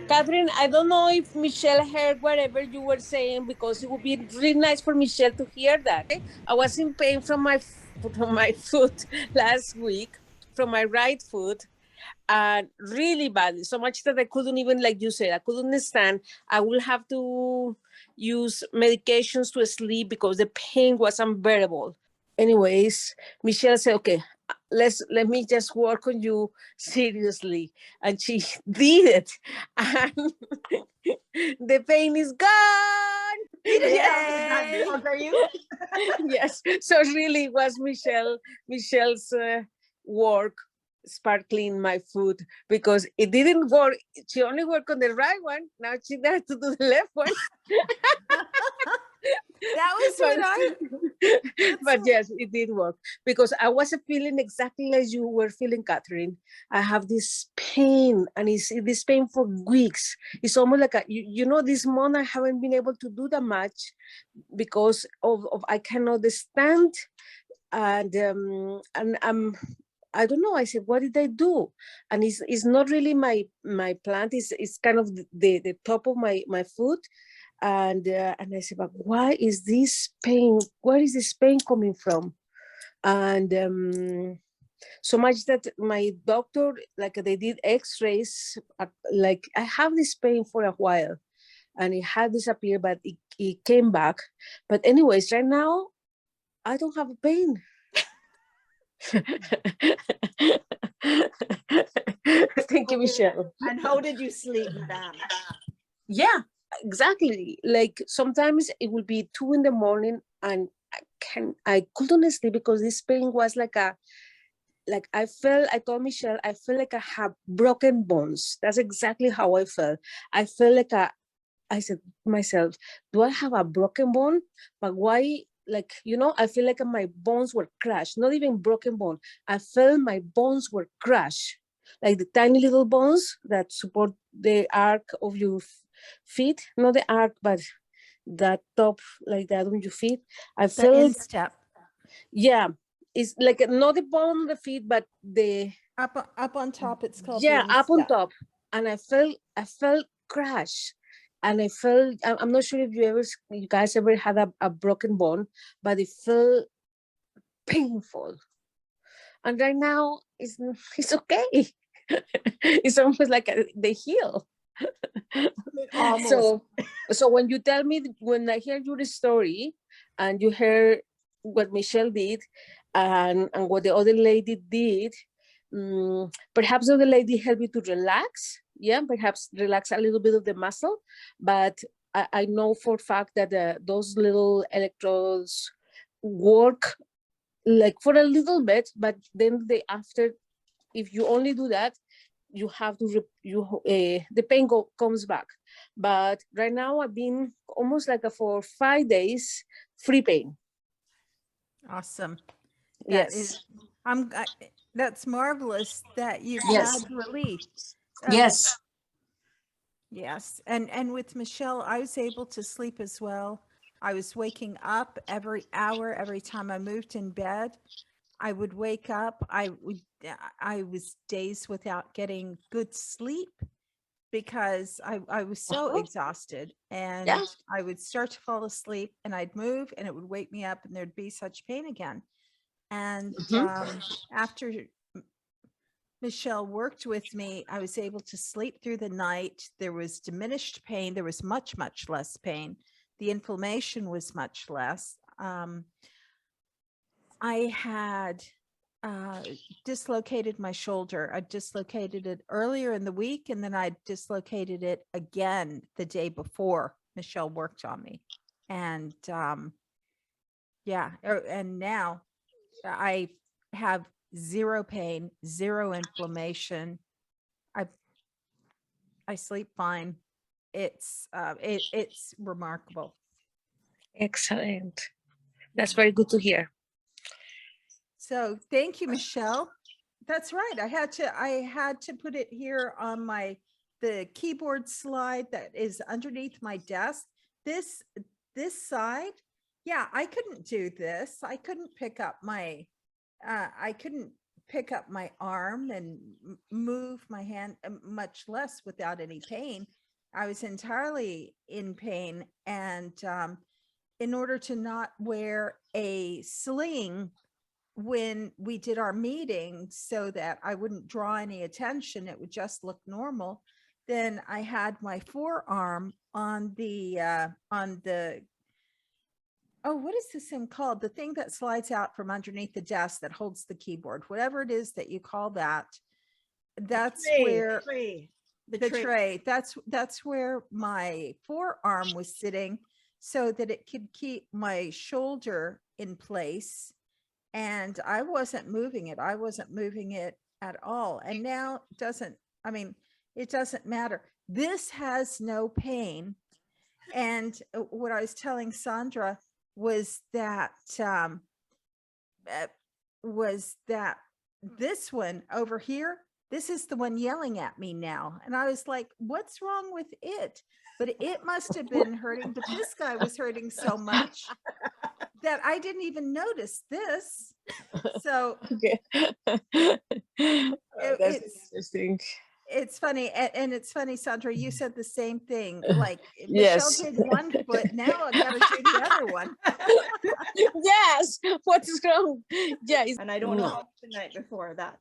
Kathryn, I don't know if Michelle heard whatever you were saying because it would be really nice for Michelle to hear that. Okay? I was in pain from my foot last week, from my right foot, and really badly, so much that I couldn't even, like you said, I couldn't stand. I will have to use medications to sleep because the pain was unbearable. Anyways, Michelle said, okay, let me just work on you seriously. And she did it. And the pain is gone. You didn't have to Yay! dog, are you? Yes. So really it was Michelle's work sparkling my foot, because it didn't work. She only worked on the right one. Now she has to do the left one. That was what But yes, it did work, because I was feeling exactly as you were feeling, Kathryn. I have this pain, and it's this pain for weeks. It's almost like you know, this month I haven't been able to do that much because of I cannot stand, and I don't know. I said, what did I do? And it's not really my plant. It's kind of the top of my foot. And I said, but why is this pain? Where is this pain coming from? And so much that my doctor, like they did X-rays, like I have this pain for a while, and it had disappeared, but it came back. But anyways, right now I don't have a pain. Thank you, Michelle. And how did you sleep, madame? Yeah, exactly. Like sometimes it will be 2 a.m. and I couldn't sleep because this pain was like I told Michelle, I felt like I have broken bones. That's exactly how I felt. I felt like I said to myself, do I have a broken bone? But why? Like, I feel like my bones were crushed, not even broken bone. I felt my bones were crushed, like the tiny little bones that support the arc of your feet, not the arc, but that top, like that on your feet. I felt, the instep. Yeah, it's like not the bone of the feet, but the up on top. It's called up on top. And I felt crushed. And I felt, I'm not sure if you guys ever had a broken bone, but it felt painful. And right now it's okay. It's almost like they heal. So when you tell me, when I hear your story and you hear what Michelle did and what the other lady did, perhaps the other lady helped you to relax. Yeah, perhaps relax a little bit of the muscle. But I know for a fact that those little electrodes work like for a little bit, but then after, if you only do that, you have to the pain comes back. But right now I've been almost like for 5 days free pain. Awesome. Yes. That's marvelous that you've Yes. had relief. Yes. Yes. And with Michelle, I was able to sleep as well. I was waking up every hour, every time I moved in bed. I would wake up. I was days without getting good sleep because I was so exhausted, and I would start to fall asleep and I'd move and it would wake me up and there'd be such pain again. And after Michelle worked with me, I was able to sleep through the night. There was diminished pain. There was much, much less pain. The inflammation was much less. I had dislocated my shoulder. I dislocated it earlier in the week, and then I dislocated it again the day before Michelle worked on me. And and now I have zero pain, zero inflammation. I sleep fine. It's remarkable. Excellent. That's very good to hear. So thank you, Michelle. That's right. I had to put it here on the keyboard slide that is underneath my desk. This side, yeah, I couldn't do this. I couldn't pick up my pick up my arm and move my hand, much less without any pain. I was entirely in pain. And in order to not wear a sling when we did our meeting so that I wouldn't draw any attention, it would just look normal, then I had my forearm on the oh, what is this thing called? The thing that slides out from underneath the desk that holds the keyboard, whatever it is that you call that. That's where the tray. That's where my forearm was sitting, so that it could keep my shoulder in place. And I wasn't moving it. I wasn't moving it at all. And now it doesn't matter. This has no pain. And what I was telling Sandra was that this one over here, this is the one yelling at me now. And I was like, what's wrong with it? But it must have been hurting, but this guy was hurting so much that I didn't even notice this. So Okay. That's interesting. It's funny. And it's funny, Sandra, you said the same thing. Like Yes. Michelle did one foot, now I gotta do the other one. Yes. What is wrong? Yeah. And I don't know the night before that.